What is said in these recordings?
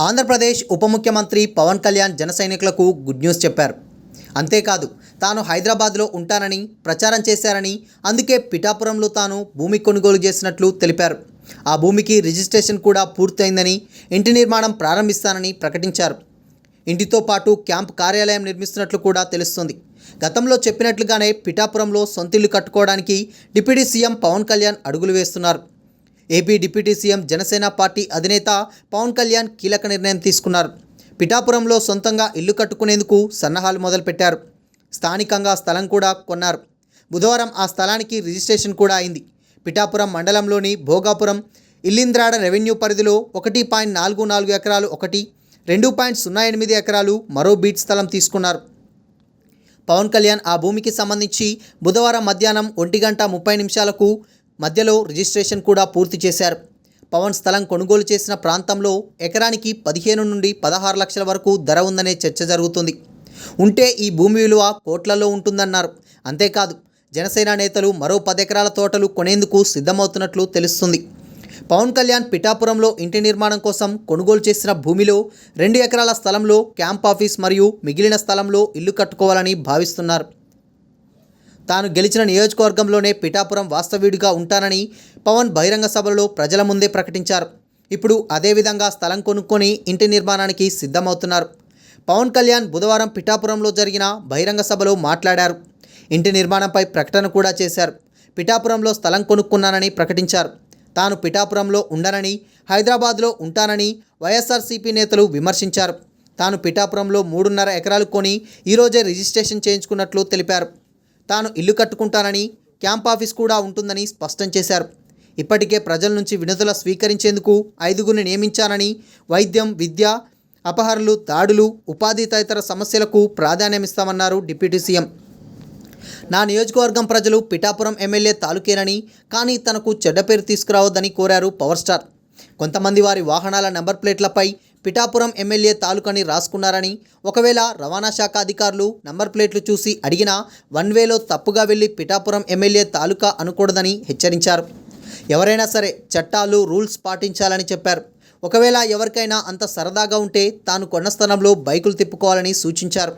ఆంధ్రప్రదేశ్ ఉప ముఖ్యమంత్రి పవన్ కళ్యాణ్ జన సైనికులకు గుడ్ న్యూస్ చెప్పారు. అంతేకాదు తాను హైదరాబాద్లో ఉంటానని ప్రచారం చేశారని, అందుకే పిఠాపురంలో తాను భూమి కొనుగోలు చేసినట్లు తెలిపారు. ఆ భూమికి రిజిస్ట్రేషన్ కూడా పూర్తయిందని, ఇంటి నిర్మాణం ప్రారంభిస్తానని ప్రకటించారు. ఇంటితో పాటు క్యాంప్ కార్యాలయం నిర్మిస్తున్నట్లు కూడా తెలుస్తుంది. గతంలో చెప్పినట్లుగానే పిఠాపురంలో సొంతిల్లు కట్టుకోవడానికి డిప్యూటీ సీఎం పవన్ కళ్యాణ్ అడుగులు వేస్తున్నారు. AP deputy CM Janasena party అధినేత పవన్ కళ్యాణ్ కీలక నిర్ణయం తీసుకున్నారు. పిఠాపురంలో సొంతంగా ఇల్లు కట్టుకునేందుకు సన్నాహాలు మొదలుపెట్టారు. స్థానికంగా స్థలం కూడా కొన్నారు. బుధవారం ఆ స్థలానికి రిజిస్ట్రేషన్ కూడా అయింది. పిఠాపురం మండలంలోని భోగాపురం ఇల్లింద్రాడ రెవెన్యూ పరిధిలో 1.44 ఎకరాలు ఒకటి, 2.08 ఎకరాలు మరో బీట్ స్థలం తీసుకున్నారు. పవన్ కళ్యాణ్ ఆ భూమికి సంబంధించి బుధవారం మధ్యాహ్నం 1:30 మధ్యలో రిజిస్ట్రేషన్ కూడా పూర్తి చేశారు. పవన్ స్థలం కొనుగోలు చేసిన ప్రాంతంలో ఎకరానికి 15 నుండి 16 లక్షల వరకు ధర ఉందనే చర్చ జరుగుతుంది. ఉంటే ఈ భూమి విలువ కోట్లలో ఉంటుందన్నారు. అంతేకాదు జనసేన నేతలు మరో 10 ఎకరాల తోటలు కొనేందుకు సిద్ధమవుతున్నట్లు తెలుస్తుంది. పవన్ కళ్యాణ్ పిఠాపురంలో ఇంటి నిర్మాణం కోసం కొనుగోలు చేసిన భూమిలో 2 ఎకరాల స్థలంలో క్యాంప్ ఆఫీస్ మరియు మిగిలిన స్థలంలో ఇల్లు కట్టుకోవాలని భావిస్తున్నారు. తాను గెలిచిన నియోజకవర్గంలోనే పిఠాపురం వాస్తవ్యుడిగా ఉంటానని పవన్ బహిరంగ సభలో ప్రజల ముందే ప్రకటించారు. ఇప్పుడు అదేవిధంగా స్థలం కొనుక్కొని ఇంటి నిర్మాణానికి సిద్ధమవుతున్నారు. పవన్ కళ్యాణ్ బుధవారం పిఠాపురంలో జరిగిన బహిరంగ సభలో మాట్లాడారు. ఇంటి నిర్మాణంపై ప్రకటన కూడా చేశారు. పిఠాపురంలో స్థలం కొనుక్కున్నానని ప్రకటించారు. తాను పిఠాపురంలో ఉండనని, హైదరాబాద్లో ఉంటానని వైఎస్ఆర్సీపీ నేతలు విమర్శించారు. తాను పిఠాపురంలో 3.5 ఎకరాలు కొని ఈరోజే రిజిస్ట్రేషన్ చేయించుకున్నట్లు తెలిపారు. తాను ఇల్లు కట్టుకుంటానని, క్యాంప్ ఆఫీస్ కూడా ఉంటుందని స్పష్టం చేశారు. ఇప్పటికే ప్రజల నుంచి వినతులు స్వీకరించేందుకు 5గురిని నియమించానని, వైద్యం, విద్య, అపహరణలు, దాడులు, ఉపాధి తదితర సమస్యలకు ప్రాధాన్యమిస్తామన్నారు డిప్యూటీ సీఎం. నా నియోజకవర్గం ప్రజలు పిఠాపురం ఎమ్మెల్యే తాలూకేనని, కానీ తనకు చెడ్డ పేరు తీసుకురావద్దని కోరారు పవర్ స్టార్. కొంతమంది వారి వాహనాల నెంబర్ ప్లేట్లపై పిఠాపురం ఎమ్మెల్యే తాలూకాని రాసుకున్నారని, ఒకవేళ రవాణా శాఖ అధికారులు నంబర్ ప్లేట్లు చూసి అడిగినా 1 వేలో తప్పుగా వెళ్ళి పిఠాపురం ఎమ్మెల్యే తాలూకా అనకూడదని హెచ్చరించారు. ఎవరైనా సరే చట్టాలు, రూల్స్ పాటించాలని చెప్పారు. ఒకవేళ ఎవరికైనా అంత సరదాగా ఉంటే తాను కొన్న స్థలంలో బైకులు తిప్పుకోవాలని సూచించారు.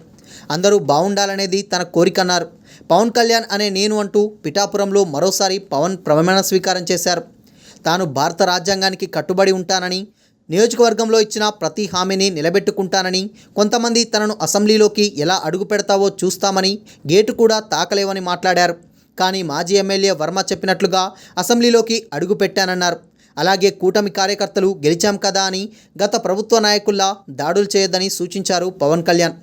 అందరూ బాగుండాలనేది తన కోరికన్నారు. పవన్ కళ్యాణ్ అనే నేను అంటూ పిఠాపురంలో మరోసారి పవన్ ప్రమాణ స్వీకారం చేశారు. తాను భారత రాజ్యాంగానికి కట్టుబడి ఉంటానని, నియోజకవర్గంలో ఇచ్చిన ప్రతి హామీని నిలబెట్టుకుంటానని, కొంతమంది తనను అసెంబ్లీలోకి ఎలా అడుగు పెడతావో చూస్తామని, గేటు కూడా తాకలేవని మాట్లాడారు. కానీ మాజీ ఎమ్మెల్యే వర్మ చెప్పినట్లుగా అసెంబ్లీలోకి అడుగు పెట్టానన్నారు. అలాగే కూటమి కార్యకర్తలు గెలిచాం కదా అని గత ప్రభుత్వ నాయకుల్లా దాడులు చేయొద్దని సూచించారు పవన్ కళ్యాణ్.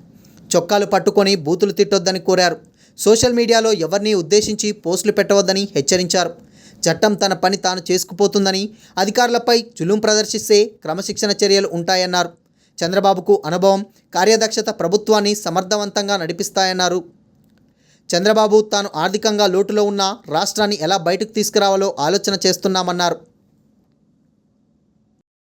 చొక్కాలు పట్టుకొని బూతులు తిట్టొద్దని కోరారు. సోషల్ మీడియాలో ఎవరిని ఉద్దేశించి పోస్టులు పెట్టవద్దని హెచ్చరించారు. చట్టం తన పని తాను చేసుకుపోతుందని, అధికారులపై జులుం ప్రదర్శిస్తే క్రమశిక్షణ చర్యలు ఉంటాయన్నారు. చంద్రబాబుకు అనుభవం, కార్యదక్షత ప్రభుత్వాన్ని సమర్థవంతంగా నడిపిస్తాయన్నారు. చంద్రబాబు తాను ఆర్థికంగా లోటులో ఉన్న రాష్ట్రాన్ని ఎలా బయటకు తీసుకురావాలో ఆలోచన చేస్తున్నామన్నారు.